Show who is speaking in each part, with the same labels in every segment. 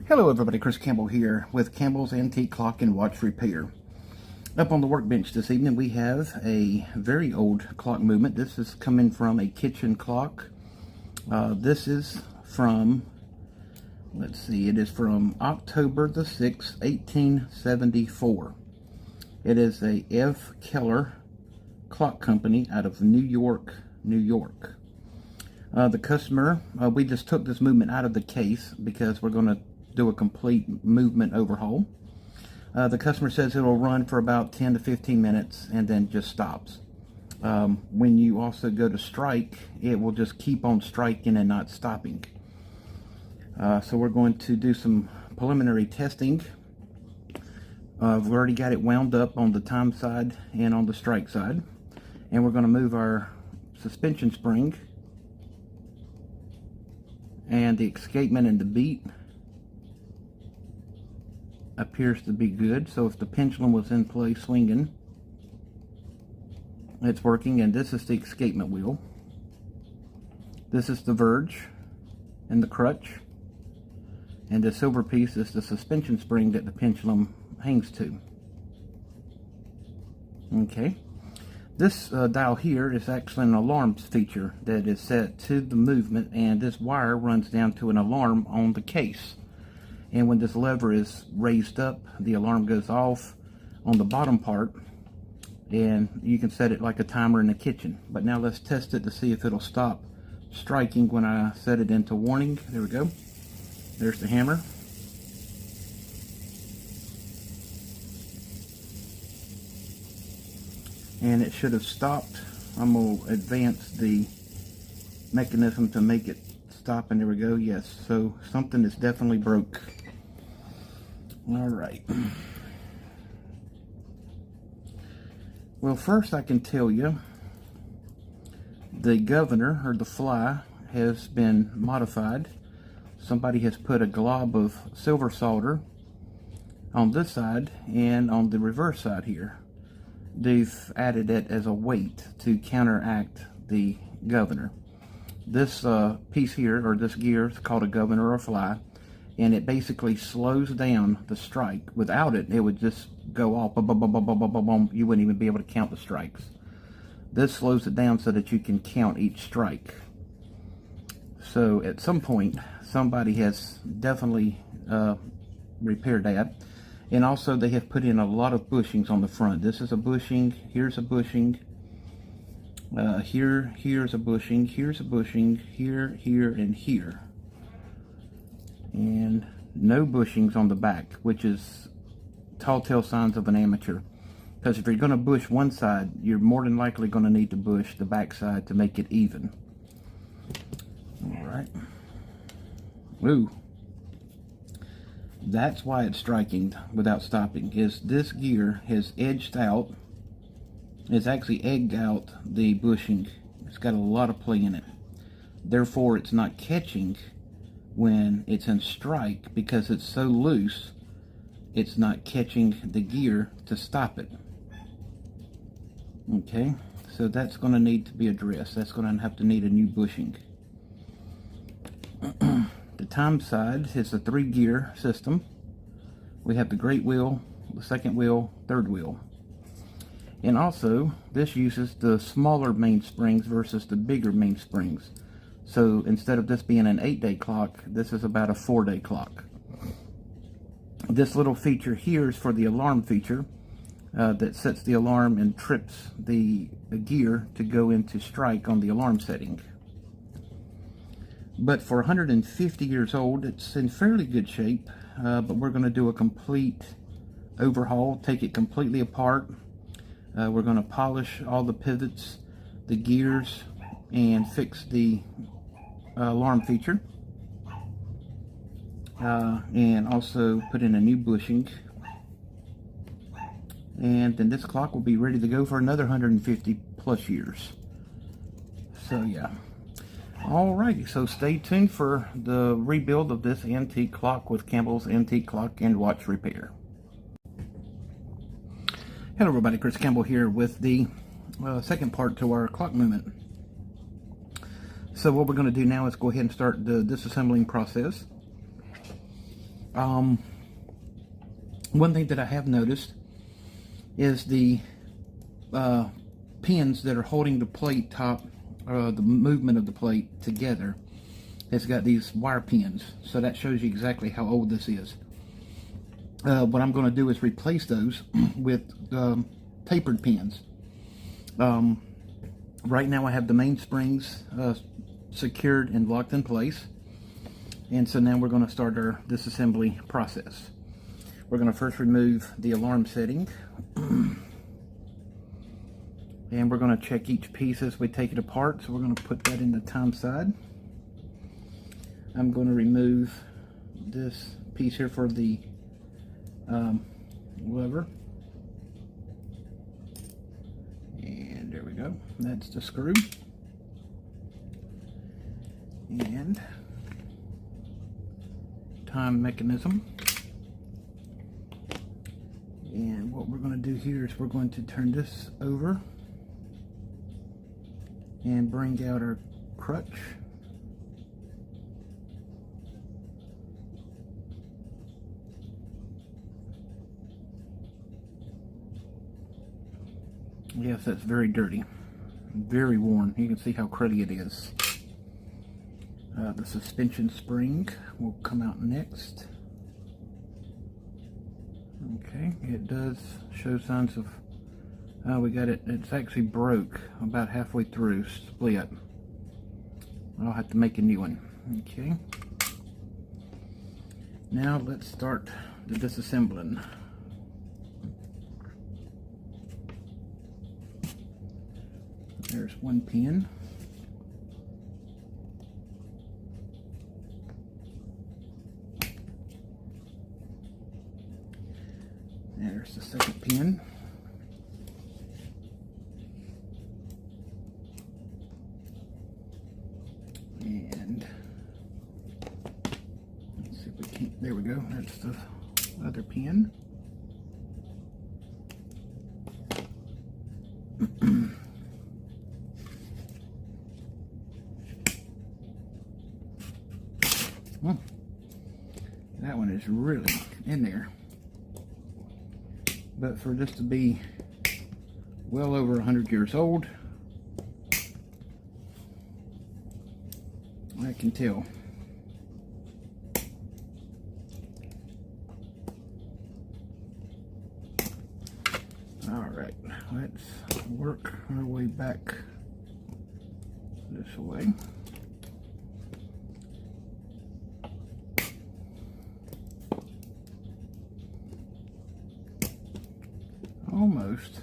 Speaker 1: Hello everybody, Chris Campbell here with Campbell's Antique Clock and Watch Repair. Up on the workbench this evening we have a very old clock movement. This is coming from a kitchen clock. This is from, let's see, it is from October the 6th, 1874. It is a F. Keller Clock Company out of New York, New York. The customer, we just took this movement out of the case because we're going to do a complete movement overhaul. The customer says it'll run for about 10 to 15 minutes and then just stops. When you also go to strike, it will just keep on striking and not stopping. So we're going to do some preliminary testing. We've already got it wound up on the time side and on the strike side. And we're going to move our suspension spring and the escapement and the beat appears to be good. So if the pendulum was in place swinging, it's working. And this is the escapement wheel. This is the verge and the crutch, and the silver piece is the suspension spring that the pendulum hangs to. Okay, this dial here is actually an alarm feature that is set to the movement, and this wire runs down to an alarm on the case. And when this lever is raised up, the alarm goes off on the bottom part, and you can set it like a timer in the kitchen. But now let's test it to see if it'll stop striking when I set it into warning. There we go. There's the hammer. And it should have stopped. I'm going to advance the mechanism to make it stop, and there we go. Yes, so something is definitely broke. All right. Well, first I can tell you the governor, or the fly, has been modified. Somebody has put a glob of silver solder on this side, and on the reverse side here they've added it as a weight to counteract the governor. This piece here, or this gear, is called a governor or fly, and it basically slows down the strike. Without it, it would just go off, boom, boom, boom, boom, boom, boom, boom. You wouldn't even be able to count the strikes. This slows it down so that you can count each strike. So at some point, somebody has definitely repaired that. And also they have put in a lot of bushings on the front. This is a bushing, here's a bushing, here's a bushing, here's a bushing, here, and here. And no bushings on the back, which is telltale signs of an amateur. Because if you're going to bush one side, you're more than likely going to need to bush the back side to make it even. Alright. Ooh. That's why it's striking without stopping, is this gear has edged out, it's actually egged out the bushing. It's got a lot of play in it. Therefore, it's not catching when it's in strike because it's so loose. It's not catching the gear to stop it. Okay, so that's going to need to be addressed. That's going to have to need a new bushing. The time side is a 3-gear system. We have the great wheel, the second wheel, third wheel. And also, this uses the smaller mainsprings versus the bigger mainsprings. So instead of this being an 8-day clock, this is about a 4-day clock. This little feature here is for the alarm feature that sets the alarm and trips the gear to go into strike on the alarm setting. But for 150 years old, it's in fairly good shape. But we're going to do a complete overhaul, take it completely apart. We're going to polish all the pivots, the gears, and fix the alarm feature. And also put in a new bushing. And then this clock will be ready to go for another 150 plus years. So yeah. Alrighty, so stay tuned for the rebuild of this antique clock with Campbell's Antique Clock and Watch Repair. Hello everybody, Chris Campbell here with the second part to our clock movement. So what we're going to do now is go ahead and start the disassembling process. One thing that I have noticed is the pins that are holding the plate top, the movement of the plate together, has got these wire pins. So that shows you exactly how old this is. What I'm going to do is replace those with tapered pins. Right now I have the mainsprings secured and locked in place. And so now we're going to start our disassembly process. We're going to first remove the alarm setting. And we're going to check each piece as we take it apart. So we're going to put that in the time side. I'm going to remove this piece here for the lever. And there we go. That's the screw. And time mechanism. And what we're going to do here is we're going to turn this over and bring out our crutch. Yes, that's very dirty, very worn. You can see how cruddy it is. The suspension spring will come out next. Okay, it does show signs of, we got it, it's actually broke about halfway through, split. I'll have to make a new one. Okay. Now let's start the disassembling. There's one pin. There's the second pin. And let's see if we can, there we go, that's the other pin. Well, that one is really in there. But for this to be well over 100 years old, I can tell. Alright, let's work our way back this way. Almost.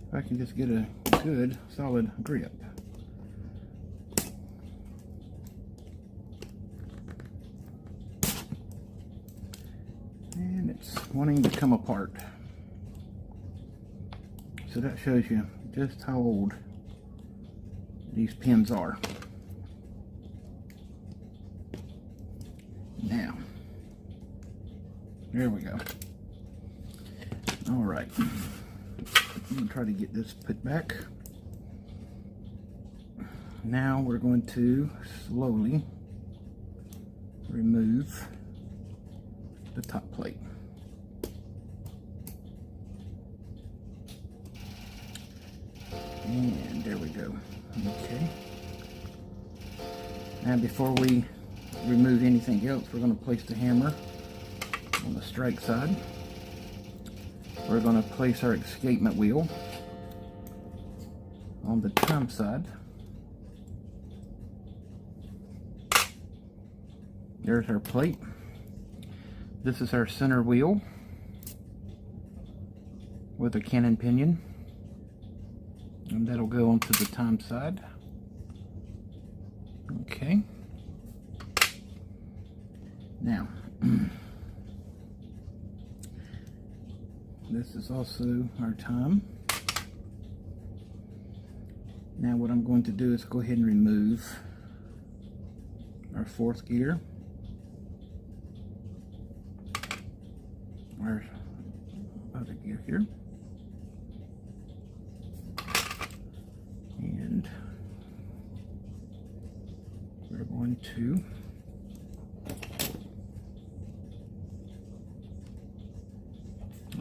Speaker 1: If I can just get a good solid grip. And it's wanting to come apart. So that shows you just how old these pins are. Now, there we go. All right, I'm gonna try to get this put back. Now we're going to slowly remove the top plate. And there we go. Okay. Now before we remove anything else, we're going to place the hammer on the strike side. We're going to place our escapement wheel on the time side. There's our plate. This is our center wheel with a cannon pinion, and that'll go onto the time side. Okay. Now, this is also our time. Now what I'm going to do is go ahead and remove our fourth gear, our other gear here, and we're going to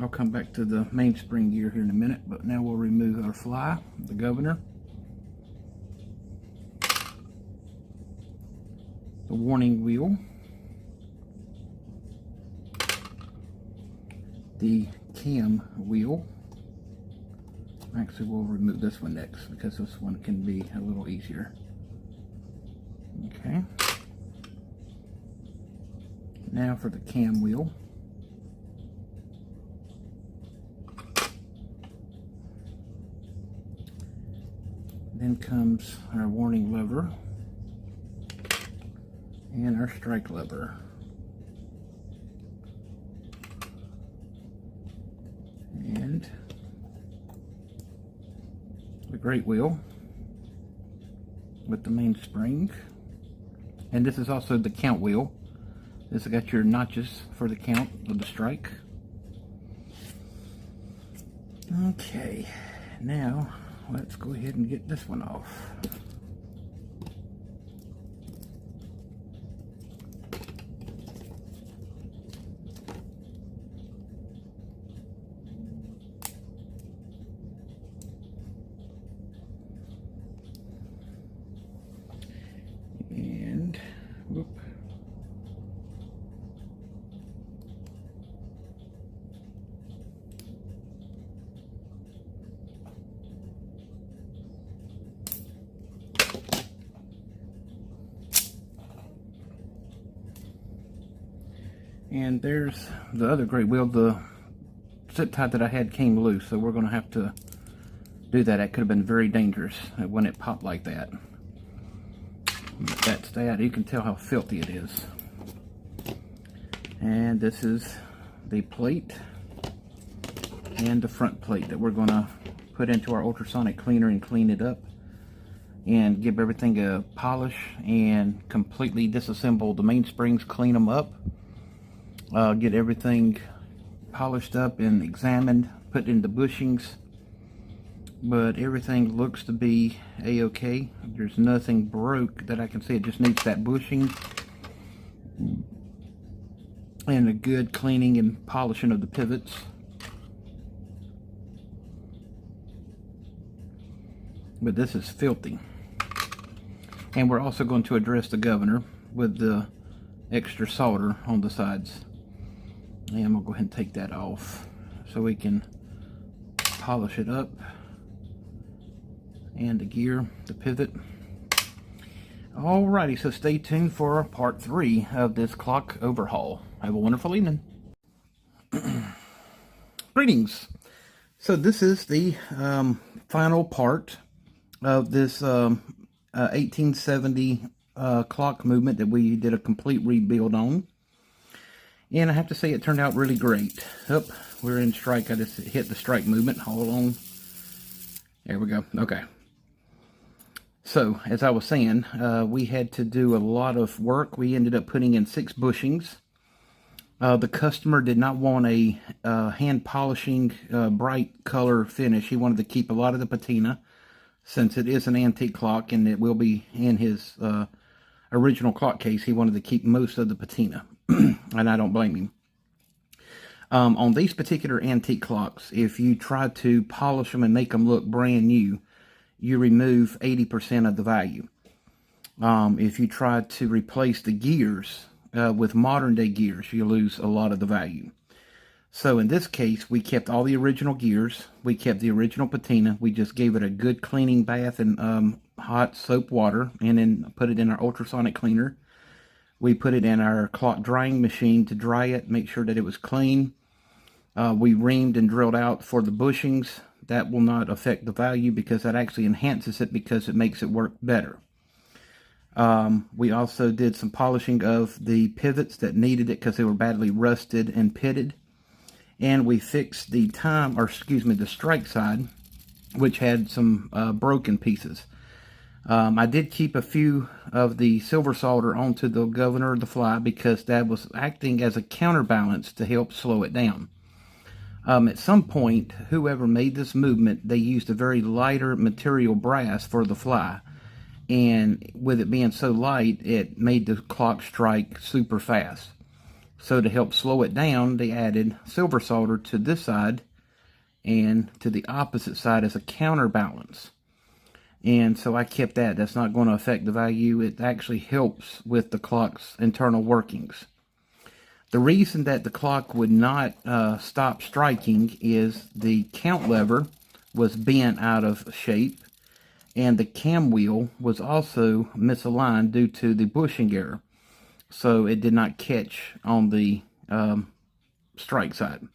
Speaker 1: I'll come back to the mainspring gear here in a minute, but now we'll remove our fly, the governor, the warning wheel, the cam wheel. Actually, we'll remove this one next because this one can be a little easier. Okay. Now for the cam wheel. Then comes our warning lever and our strike lever. And the great wheel with the mainspring. And this is also the count wheel. This has got your notches for the count of the strike. Okay, now let's go ahead and get this one off. And whoop. And there's the other great wheel. The zip tie that I had came loose, so we're going to have to do that. That could have been very dangerous when it popped like that. But that's that. You can tell how filthy it is. And this is the plate and the front plate that we're going to put into our ultrasonic cleaner and clean it up and give everything a polish and completely disassemble the mainsprings, clean them up. Get everything polished up and examined, put in the bushings, but everything looks to be a-okay. There's nothing broke that I can see. It just needs that bushing and a good cleaning and polishing of the pivots. But this is filthy. And we're also going to address the governor with the extra solder on the sides. And we'll go ahead and take that off so we can polish it up. And the gear, the pivot. Alrighty, so stay tuned for part 3 of this clock overhaul. Have a wonderful evening. Greetings. So this is the final part of this 1870 clock movement that we did a complete rebuild on. And I have to say it turned out really great. Up, we're in strike. I just hit the strike movement. Hold on. There we go. Okay. So, as I was saying, we had to do a lot of work. We ended up putting in 6 bushings. The customer did not want a hand polishing bright color finish. He wanted to keep a lot of the patina, since it is an antique clock and it will be in his original clock case. He wanted to keep most of the patina. And I don't blame him. On these particular antique clocks, if you try to polish them and make them look brand new, you remove 80% of the value. If you try to replace the gears with modern day gears, you lose a lot of the value. So in this case, we kept all the original gears. We kept the original patina. We just gave it a good cleaning bath in hot soap water and then put it in our ultrasonic cleaner. We put it in our clock drying machine to dry it, make sure that it was clean. We reamed and drilled out for the bushings. That will not affect the value because that actually enhances it because it makes it work better. We also did some polishing of the pivots that needed it because they were badly rusted and pitted. And we fixed the the strike side, which had some broken pieces. I did keep a few of the silver solder onto the governor of the fly because that was acting as a counterbalance to help slow it down. At some point, whoever made this movement, they used a very lighter material brass for the fly. And with it being so light, it made the clock strike super fast. So to help slow it down, they added silver solder to this side and to the opposite side as a counterbalance. And so I kept that. That's not going to affect the value. It actually helps with the clock's internal workings. The reason that the clock would not stop striking is the count lever was bent out of shape, and the cam wheel was also misaligned due to the bushing error. So it did not catch on the strike side.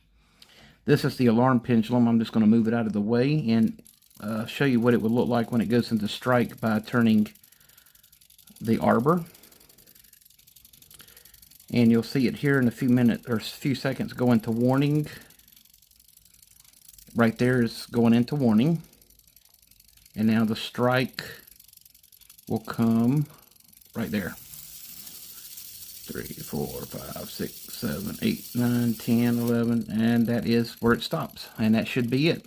Speaker 1: This is the alarm pendulum. I'm just going to move it out of the way and show you what it would look like when it goes into strike by turning the arbor. And you'll see it here in a few minutes or a few seconds go into warning. Right there is going into warning. And now the strike will come right there. 3, 4, 5, 6, 7, 8, 9, 10, 11, and that is where it stops. And that should be it.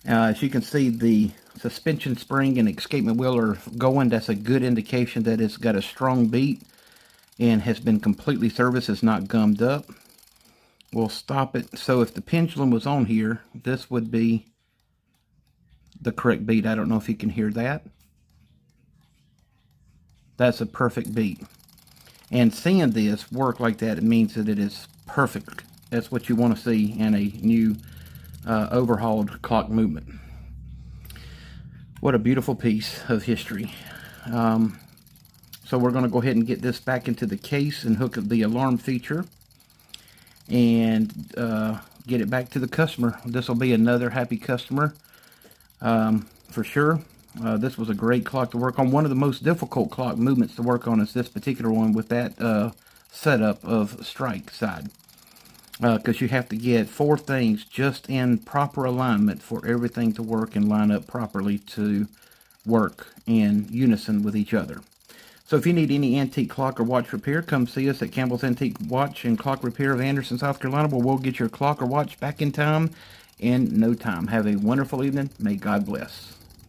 Speaker 1: As you can see, the suspension spring and escapement wheel are going. That's a good indication that it's got a strong beat and has been completely serviced. It's not gummed up. We'll stop it. So if the pendulum was on here, this would be the correct beat. I don't know if you can hear that. That's a perfect beat. And seeing this work like that, it means that it is perfect. That's what you want to see in a new overhauled clock movement. What a beautiful piece of history. So we're going to go ahead and get this back into the case and hook up the alarm feature and get it back to the customer. This will be another happy customer for sure. This was a great clock to work on. One of the most difficult clock movements to work on is this particular one with that setup of strike side. Because you have to get 4 things just in proper alignment for everything to work and line up properly to work in unison with each other. So if you need any antique clock or watch repair, come see us at Campbell's Antique Watch and Clock Repair of Anderson, South Carolina, where we'll get your clock or watch back in time in no time. Have a wonderful evening. May God bless.